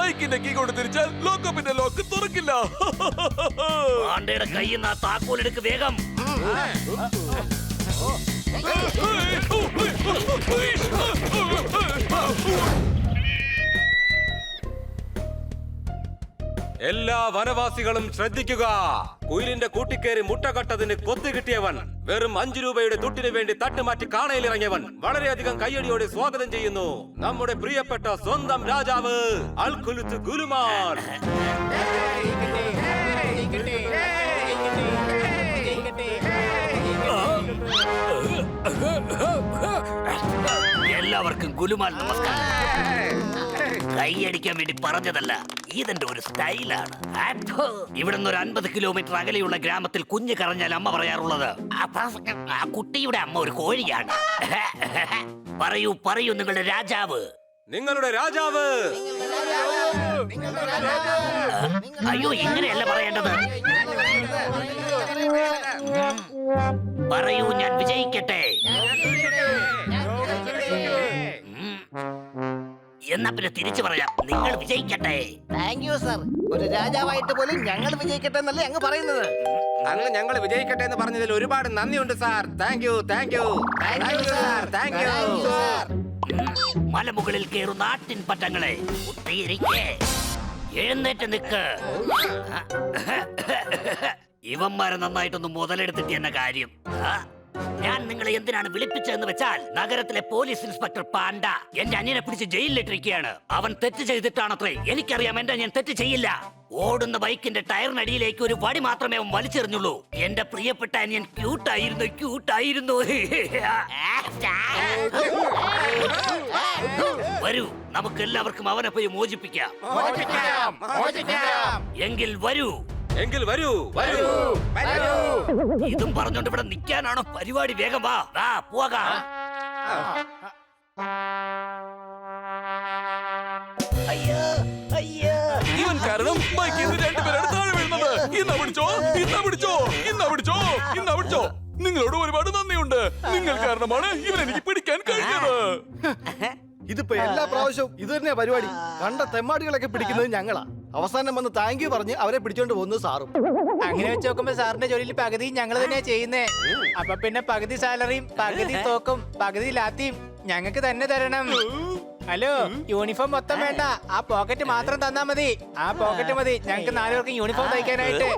ബൈക്കിന്റെ കീ കൊണ്ട് തിരിച്ചാൽ ലോക്കപ്പിന്റെ ലോക്ക് തുറക്കില്ല. പാണ്ടയുടെ കയ്യിൽ നിന്ന് താക്കോലെടുക്ക് വേഗം. എല്ലാ വനവാസികളും ശ്രദ്ധിക്കുക. കുയിലിന്റെ കൂട്ടിക്കേറി മുട്ടകട്ടതിന് കൊത്തു കിട്ടിയവൻ, വെറും 5 രൂപയുടെ തുട്ടിന് വേണ്ടി തട്ടുമാറ്റി കാണയിലിറങ്ങിയവൻ വളരെയധികം കയ്യടിയോടെ സ്വാഗതം ചെയ്യുന്നു നമ്മുടെ പ്രിയപ്പെട്ട സ്വന്തം രാജാവ് അൽഖുലുത്ത് ഗുലുമാൽ. എല്ലാവർക്കും ഗുലുമാൽ നമസ്കാരം. കൈയടിക്കാൻ വേണ്ടി പറഞ്ഞതല്ല, ഇതെന്റെ ഒരു സ്റ്റൈലാണ്. ഇവിടുന്ന് ഒരു 50 കിലോമീറ്റർ അകലെയുള്ള ഗ്രാമത്തിൽ കുഞ്ഞ് കരഞ്ഞാൽ അമ്മ പറയാറുള്ളത് ആ കുട്ടിയുടെ അമ്മ ഒരു കോഴിയാണ്. പറയൂ പറയൂ നിങ്ങളുടെ രാജാവ്. നിങ്ങളുടെ രാജാവ്. അയ്യോ, ഇങ്ങനെയല്ല പറയേണ്ടത്. പറയൂ, ഞാൻ വിജയിക്കട്ടെ. എന്നാ പിന്നെ തിരിച്ചു പറയാം, നിങ്ങൾ വിജയിക്കട്ടെ. Thank you sir. ഒരു രാജാവായിട്ട് പോലും ഞങ്ങൾ വിജയിക്കട്ടെ എന്നല്ലേ അങ്ങ് പറയുന്നത്? അങ്ങ് ഞങ്ങൾ വിജയിക്കട്ടെ എന്ന് പറഞ്ഞതിൽ ഒരുപാട് നന്ദിയുണ്ട് sir. Thank you, thank you, thank you. മലമുകളിൽ കയറുന്ന നാട്ടിൻ പറ്റങ്ങളെ കുത്തിയിരിക്കേ, എഴുന്നേറ്റ് നിക്ക്. ഇവന്മാരെ നന്നായിട്ടൊന്ന് മുതലെടുത്തിട്ട് എന്ന കാര്യം. ഞാൻ നിങ്ങളെ എന്തിനാണ് വിളിപ്പിച്ചതെന്ന് വെച്ചാൽ, നഗരത്തിലെ പോലീസ് ഇൻസ്പെക്ടർ പാണ്ട എന്റെ അനിയനെ പിടിച്ച് ജയിലിലിട്ടിരിക്കുകയാണ്. അവൻ തെറ്റ് ചെയ്തിട്ടാണത്രേ. എനിക്കറിയാം, എന്റെ അനിയൻ തെറ്റ് ചെയ്യില്ല. ഓടുന്ന ബൈക്കിന്റെ ടയറിനടിയിലേക്ക് ഒരു വടി മാത്രമേ അവൻ വലിച്ചെറിഞ്ഞുള്ളൂ. എന്റെ പ്രിയപ്പെട്ട അനിയൻ ക്യൂട്ടായിരുന്നു, ക്യൂട്ടായിരുന്നു. വരൂ, നമുക്ക് എല്ലാവർക്കും അവനെ പോയി മോചിപ്പിക്കാം. എങ്കിൽ വരൂ, എങ്കിൽ വരൂ, വരൂ. ഇതും പറഞ്ഞോണ്ട് ഇവിടെ നിൽക്കാനാണോ പരിപാടി? വേഗം വാ, പോകാം. ഇവൻ കാരണം ബൈക്കിൽ നിന്ന് 2 പേരാണ് താഴെ വീഴുന്നത്. ഇന്നാ പിടിച്ചോ, ഇന്നാ പിടിച്ചോ, ഇന്നാ പിടിച്ചോ, ഇന്നാ പിടിച്ചോ. നിങ്ങളോട് ഒരുപാട് നന്ദിയുണ്ട്. നിങ്ങൾ കാരണമാണ് ഇവൻ എനിക്ക് പിടിക്കാൻ കഴിഞ്ഞത്. ഇതിപ്പോ എല്ലാ പ്രാവശ്യവും ഇത് തന്നെയാ പരിപാടി. കണ്ട തെമ്മാടികളൊക്കെ പിടിക്കുന്നത് ഞങ്ങളാ. അവസാനം വന്ന് താങ്ക് യു പറഞ്ഞ് അവരെ പിടിച്ചോണ്ട് പോകുന്നു സാറും. അങ്ങനെ വെച്ച് നോക്കുമ്പോ സാറിന്റെ ജോലിയിൽ പകുതി ഞങ്ങൾ തന്നെയാ ചെയ്യുന്നേ. അപ്പൊ പിന്നെ പകുതി സാലറിയും പകുതി തോക്കും പകുതി ലാത്തിയും ഞങ്ങൾക്ക് തന്നെ തരണം. ഹലോ, യൂണിഫോം മൊത്തം വേണ്ട, ആ പോക്കറ്റ് മാത്രം തന്നാ മതി. ആ പോക്കറ്റ് മതി ഞങ്ങൾക്ക് 4 പേർക്കും യൂണിഫോം തയ്ക്കാനായിട്ട്.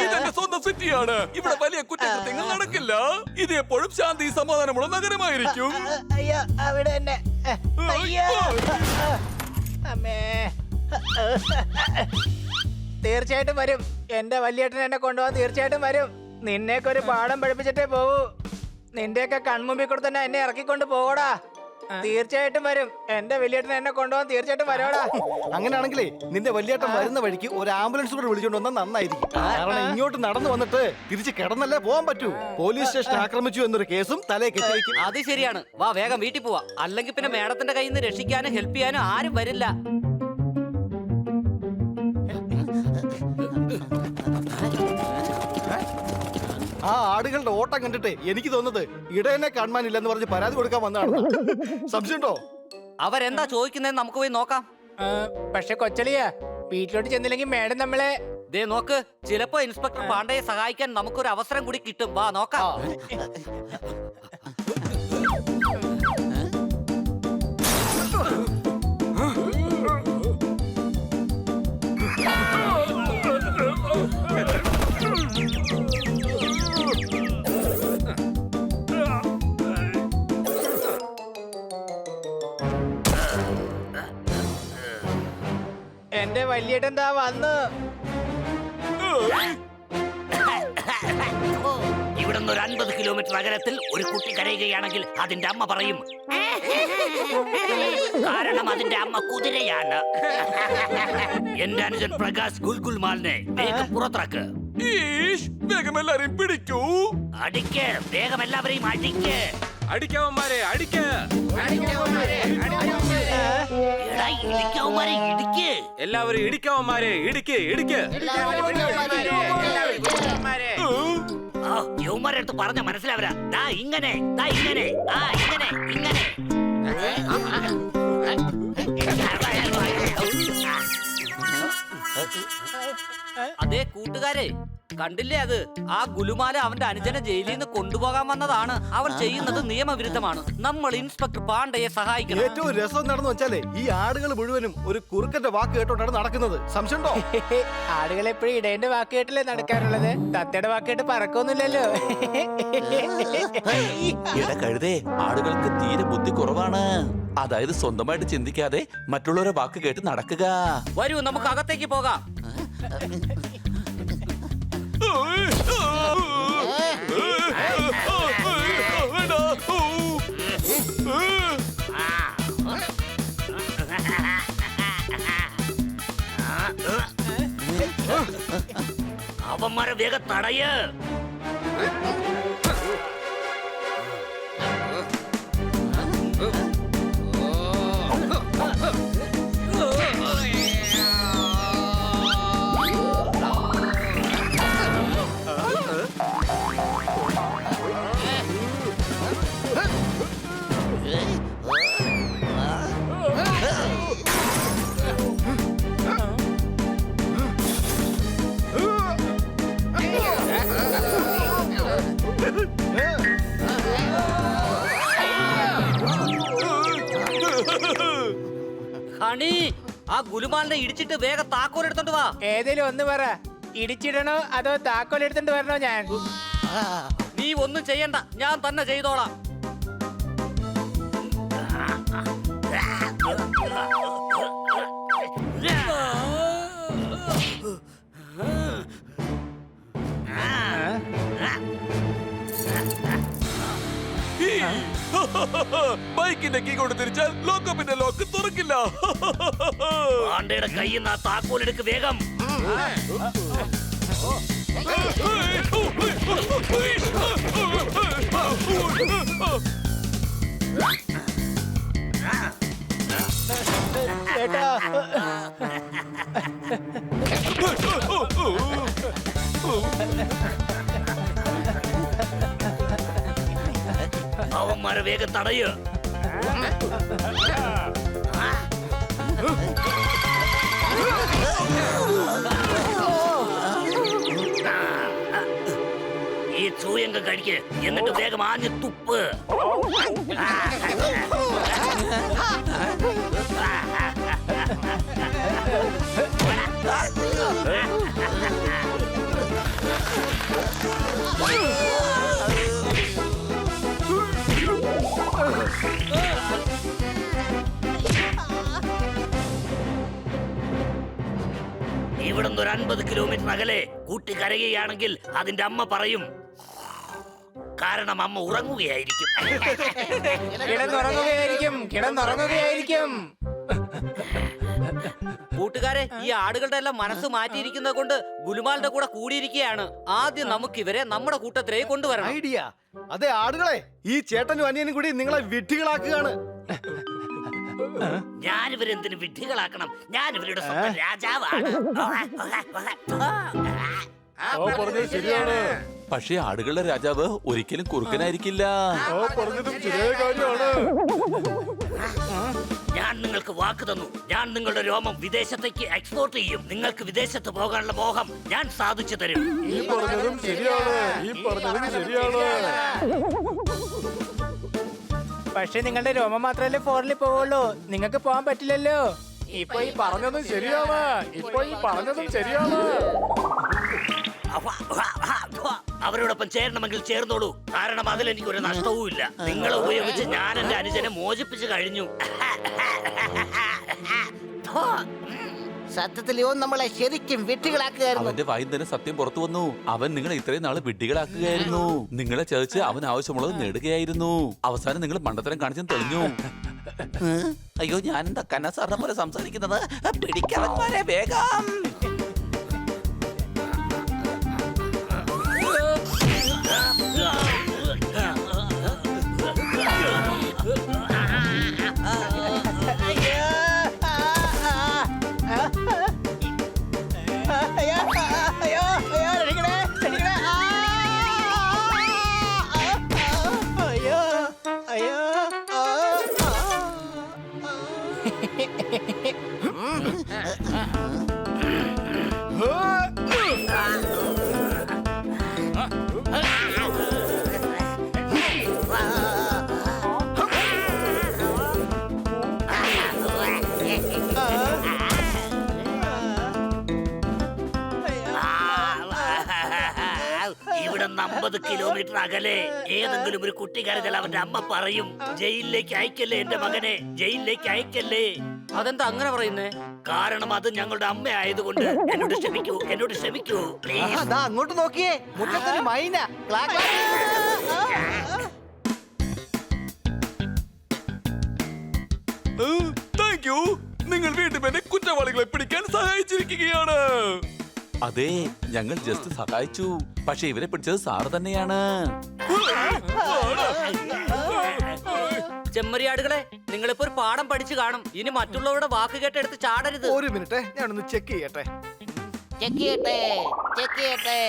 ഇതെന്റെ സ്വന്തം സിറ്റിയാണ്. ഇവിടെ വലിയ കുറ്റകൃത്യങ്ങൾ നടക്കില്ല. ഇത് എപ്പോഴും ശാന്തി സമാധാനമുള്ള നഗരമായിരിക്കും. അയ്യോ, അവിടെ തന്നെ. അയ്യോ, അമ്മേ. തീർച്ചയായിട്ടും വരും. എന്റെ വലിയേട്ടൻ എന്നെ കൊണ്ടുപോകാൻ തീർച്ചയായിട്ടും വരും. നിന്നെയൊക്കെ ഒരു പാഠം പഠിപ്പിച്ചിട്ടേ പോവൂ. നിന്റെയൊക്കെ കൺമുമ്പിൽ കൂടെ തന്നെ എന്നെ ഇറക്കിക്കൊണ്ട് പോകടാ. തീർച്ചയായിട്ടും വരും. എന്റെ വലിയേട്ടൻ എന്നെ കൊണ്ടുപോകാൻ തീർച്ചയായിട്ടും വരോടാ. അങ്ങനെയാണെങ്കിലേ നിന്റെ വലിയേട്ടൻ വരുന്ന വഴിക്ക് ഒരു ആംബുലൻസ് കൂടെ വിളിച്ചോണ്ട് വന്നാൽ നന്നായിരിക്കും. കാരണം ഇങ്ങോട്ട് നടന്നു വന്നിട്ട് തിരിച്ച് കിടന്നല്ലേ പോകാൻ പറ്റൂ. പോലീസ് സ്റ്റേഷൻ ആക്രമിച്ചു എന്നൊരു കേസും തലേ കെട്ടിവെക്കും. അത് ശരിയാണ്. വാ, വേഗം വീട്ടിൽ പോവാ. അല്ലെങ്കിൽ പിന്നെ മേഡത്തിന്റെ കയ്യിൽ നിന്ന് രക്ഷിക്കാനും ഹെൽപ്പ് ചെയ്യാനും ആരും വരില്ല. ആ ആടുകളുടെ ഓട്ടം കണ്ടിട്ട് എനിക്ക് തോന്നുന്നത് ഇടയനെ കാണാനില്ലെന്ന് പറഞ്ഞ് പരാതി കൊടുക്കാൻ വന്നതാണ്. സംശയമുണ്ടോ? അവരെന്താ ചോദിക്കുന്നതെന്ന് നമുക്ക് പോയി നോക്കാം. പക്ഷെ കൊച്ചളിയാ, വീട്ടിലോട്ട് ചെന്നില്ലെങ്കിൽ മേഡം നമ്മളെ ദേ നോക്ക്, ചിലപ്പോ ഇൻസ്പെക്ടർ പാണ്ഡയെ സഹായിക്കാൻ നമുക്കൊരു അവസരം കൂടി കിട്ടും. വാ നോക്കാം. എന്റെ വലിയേട്ടൻ ദാ വന്നു. ഇവിടുന്ന് ഒരു 50 കിലോമീറ്റർ അകലത്തിൽ ഒരു കുട്ടി കരയുകയാണെങ്കിൽ അതിന്റെ അമ്മ പറയും, കാരണം അതിന്റെ അമ്മ കുതിരയാണ്. എന്റെ അനുജൻ പ്രകാശ് ഗുൽഗുൽമാലിനെ വേഗം പുറത്തിറക്ക്. വേഗം എല്ലാരെയും പിടിക്കൂ. അടിക്ക്, വേഗം എല്ലാവരെയും അടിക്ക്. അടിക്കവന്മാരെ, അടിക്ക്. എടാ, ഇടിക്കവന്മാരെ ഇടിക്ക്. എല്ലാവരും ഇടിക്കവന്മാരെ, ഇടിക്ക്, ഇടിക്ക്. യൗമാരെ അടുത്ത് പറഞ്ഞ മനസ്സിലാവരാ. ദാ ഇങ്ങനെ, ദാ ഇങ്ങനെ, ആ ഇങ്ങനെ, ഇങ്ങനെ. അതേ കൂട്ടുകാരെ, കണ്ടില്ലേ അത്? ആ ഗുലുമാല അവന്റെ അനുജനെ ജയിലിൽ നിന്ന് കൊണ്ടുപോകാൻ വന്നതാണ്. അവൻ ചെയ്യുന്നത് നിയമവിരുദ്ധമാണ്. നമ്മൾ ഇൻസ്പെക്ടർ പാണ്ഡയെ സഹായിക്കണം. ഏറ്റവും രസം നടന്നു വെച്ചാലേ ഈ ആടുകൾ മുഴുവനും ഒരു കുറുക്കന്റെ വാക്ക് കേട്ടോണ്ടാണ് നടക്കുന്നത്. സംശയമുണ്ടോ? ആടുകൾ എപ്പോഴും ഇടേന്റെ വാക്ക് കേട്ടില്ലേ നടക്കാറുള്ളത്? തത്തയുടെ വാക്ക് കേട്ട് പറക്കൊന്നുമില്ലല്ലോ. എടാ കഴുതേ, ആടുകൾക്ക് തീരെ ബുദ്ധി കുറവാണ്. അതായത് സ്വന്തമായിട്ട് ചിന്തിക്കാതെ മറ്റുള്ളവരെ വാക്ക് കേട്ട് നടക്കുക. വരൂ, നമുക്ക് അകത്തേക്ക് പോകാം. അവന്മാരെ വേഗം തടയ. ഹണി, ആ ഗുലുമാലിനെ ഇടിച്ചിട്ട് വേഗം താക്കോൽ എടുത്തോണ്ട് വാ. ഏതേലും ഒന്ന് പറ, ഇടിച്ചിടണോ അതോ താക്കോൽ എടുത്തോണ്ട് വരണോ ഞാൻ? നീ ഒന്നും ചെയ്യണ്ട, ഞാൻ തന്നെ ചെയ്തോളാം. ബൈക്കിന്റെ കീ കൊണ്ട് തിരിച്ചാൽ ലോക്കപ്പിന്റെ ലോക്ക് തുറക്കില്ല. പാണ്ഡയുടെ കയ്യിൽ നിന്ന് ആ താക്കോലെടുക്ക് വേഗം. ചേട്ടാ, അവന്മാരെ വേഗം തടയ. ഈ ചൂയങ്കം കഴിക്ക്, എന്നിട്ട് വേഗം ആഞ്ഞ് തുപ്പ്. ഇവിടുന്ന് ഒരു 50 കിലോമീറ്റർ അകലെ കൂട്ടി കരയുകയാണെങ്കിൽ അതിന്റെ അമ്മ പറയും. കാരണം അമ്മ ഉറങ്ങുകയായിരിക്കും. കിടന്നുറങ്ങുകയായിരിക്കും. കൂട്ടുകാരെ, ഈ ആടുകളുടെ എല്ലാം മനസ്സ് മാറ്റിയിരിക്കുന്നത് കൊണ്ട് ഗുലുമാലിന്റെ കൂടെ കൂടിയിരിക്കുകയാണ്. ആദ്യം നമുക്ക് ഇവരെ നമ്മുടെ കൂട്ടത്തിലേക്ക് കൊണ്ടുവരണം. ഐഡിയ. അതെ ആടുകളെ, ഈ ചേട്ടനും അനിയനും കൂടി നിങ്ങളെ വിഡ്ഢികളാക്കുകയാണ്. ഞാനിവരെന്തിനു വിഡ്ഢികളാക്കണം? ഞാൻ ഇവരുടെ സ്വന്തം രാജാവാണ്. പക്ഷേ ആടുകളുടെ രാജാവ് ഒരിക്കലും കുറുക്കനായിരിക്കില്ല. ഞാൻ നിങ്ങൾക്ക് വാക്ക് തന്നു. ഞാൻ നിങ്ങളുടെ രോമം വിദേശത്തേക്ക് എക്സ്പോർട്ട് ചെയ്യും. നിങ്ങൾക്ക് വിദേശത്ത് പോകാനുള്ള മോഹം ഞാൻ സാധിച്ചു തരും. പക്ഷെ നിങ്ങളുടെ രോമം മാത്രമല്ലേ ഫോറിൽ പോവുള്ളൂ. നിങ്ങൾക്ക് പോകാൻ പറ്റില്ലല്ലോ. ഇപ്പൊ ഈ പറഞ്ഞതും ശരിയാണ്. അവരോടൊപ്പം ചേരണമെങ്കിൽ ചേർന്നോളൂ. കാരണം അതിൽ എനിക്കൊരു നഷ്ടവും ഇല്ല. നിങ്ങളെ ഉപയോഗിച്ച് ഞാൻ എന്റെ അനുജനെ മോചിപ്പിച്ചു കഴിഞ്ഞു. സത്യത്തിൽ ഇവൻ നമ്മളെ ശരിക്കും വിട്ടുകളാക്കുകയായിരുന്നു. അവന്റെ വായിൽ തന്നെ സത്യം പുറത്തു വന്നു. അവൻ നിങ്ങളെ ഇത്രയും നാള് വിഡ്ഢികളാക്കുകയായിരുന്നു. നിങ്ങളെ ചതിച്ച് അവൻ ആവശ്യമുള്ളത് നേടുകയായിരുന്നു. അവസാനം നിങ്ങൾ മണ്ടത്തരം കാണിച്ചെന്ന് തെളിഞ്ഞു. അയ്യോ, ഞാൻ എന്താ കന്ന സാറിനെ പോലെ സംസാരിക്കുന്നത്? പിടിക്കവന്മാരെ വേഗം. ഇവിടെ 50 കിലോമീറ്റർ അകലെ ഏതെങ്കിലും ഒരു കുട്ടി കരഞ്ഞാൽ അവന്റെ അമ്മ പറയും, ജയിലിലേക്ക് അയക്കല്ലേ എന്റെ മകനെ, ജയിലിലേക്ക് അയക്കല്ലേ. അതെന്താ അങ്ങനെ പറയുന്നേ? കാരണം അത് ഞങ്ങളുടെ അമ്മ ആയതുകൊണ്ട്. എന്നോട് ക്ഷമിക്കൂ, എന്നോട് ക്ഷമിക്കൂ പ്ലീസ്. ദാ അങ്ങോട്ട് നോക്കിയേ, മുറ്റത്തൊരു മൈന. ക്ലാ, ക്ലാ. Thank you. നിങ്ങൾ വീണ്ടും എന്നെ കുറ്റവാളികളെ പിടിക്കാൻ സഹായിച്ചിരിക്കുകയാണ്. അതെ, ഞങ്ങൾ ജസ്റ്റ് സഹായിച്ചു. പക്ഷെ ഇവരെ പിടിച്ചത് സാറ് തന്നെയാണ്. ചെമ്മരിയാടുകളെ, നിങ്ങളിപ്പോ ഒരു പാഠം പഠിച്ചു കാണും. ഇനി മറ്റുള്ളവരുടെ വാക്ക് കേട്ടെടുത്ത് ചാടരുത്. ഒരു മിനിറ്റ്, ഞാനൊന്ന് ചെക്ക് ചെയ്യട്ടെ. ചെക്ക് ചെയ്യട്ടെ, ചെക്ക് ചെയ്യട്ടെ.